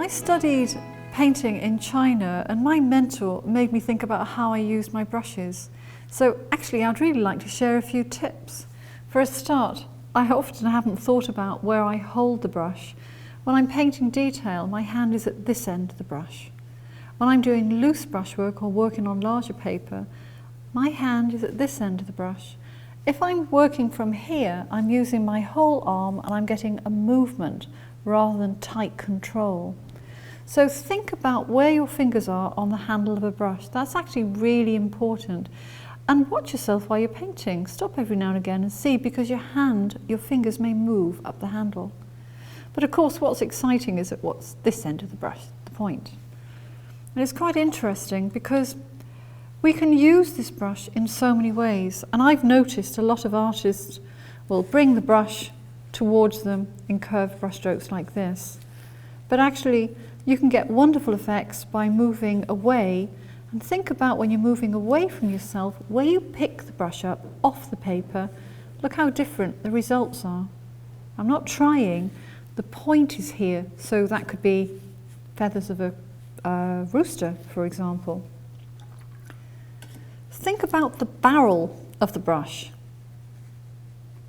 I studied painting in China, and my mentor made me think about how I use my brushes. So actually I'd really like to share a few tips. For a start, I often haven't thought about where I hold the brush. When I'm painting detail, my hand is at this end of the brush. When I'm doing loose brushwork or working on larger paper, my hand is at this end of the brush. If I'm working from here, I'm using my whole arm and I'm getting a movement rather than tight control. So think about where your fingers are on the handle of a brush. That's actually really important. And watch yourself while you're painting. Stop every now and again and see, because your fingers may move up the handle. But of course what's exciting is at what's this end of the brush, the point. And it's quite interesting because we can use this brush in so many ways. And I've noticed a lot of artists will bring the brush towards them in curved brush strokes like this. But actually you can get wonderful effects by moving away. And think about when you're moving away from yourself, where you pick the brush up off the paper, look how different the results are. I'm not trying, the point is here, so that could be feathers of a rooster, for example. Think about the barrel of the brush.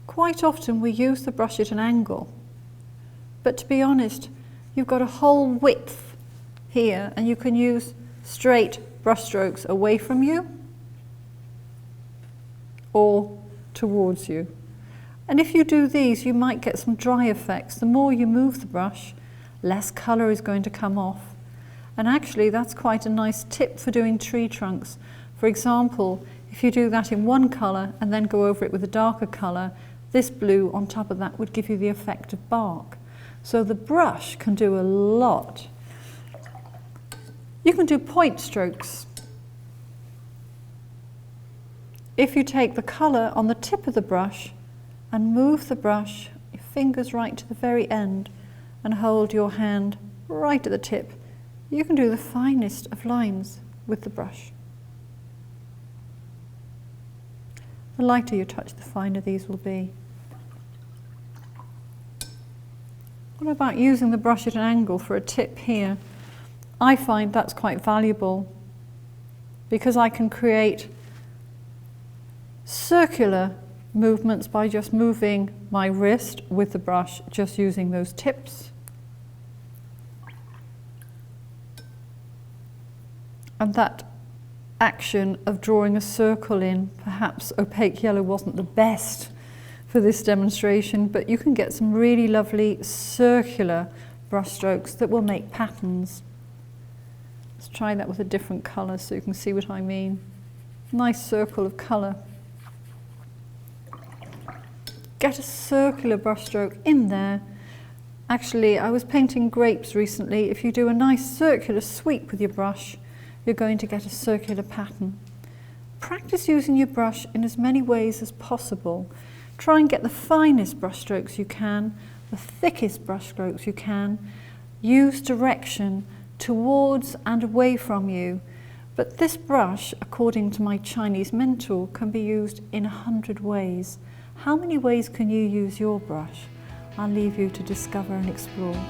Quite often we use the brush at an angle, but to be honest, you've got a whole width here and you can use straight brush strokes away from you or towards you. And if you do these, you might get some dry effects. The more you move the brush, less colour is going to come off. And actually that's quite a nice tip for doing tree trunks. For example, if you do that in one colour and then go over it with a darker colour, this blue on top of that would give you the effect of bark. So the brush can do a lot. You can do point strokes. If you take the colour on the tip of the brush and move the brush, your fingers right to the very end, and hold your hand right at the tip, you can do the finest of lines with the brush. The lighter you touch, the finer these will be. What about using the brush at an angle for a tip here? I find that's quite valuable because I can create circular movements by just moving my wrist with the brush, just using those tips. And that action of drawing a circle in, perhaps opaque yellow wasn't the best for this demonstration, but you can get some really lovely circular brush strokes that will make patterns. Let's try that with a different colour so you can see what I mean. Nice circle of colour. Get a circular brush stroke in there. Actually, I was painting grapes recently. If you do a nice circular sweep with your brush, you're going to get a circular pattern. Practice using your brush in as many ways as possible. Try and get the finest brush strokes you can, the thickest brush strokes you can. Use direction towards and away from you. But this brush, according to my Chinese mentor, can be used in 100 ways. How many ways can you use your brush? I'll leave you to discover and explore.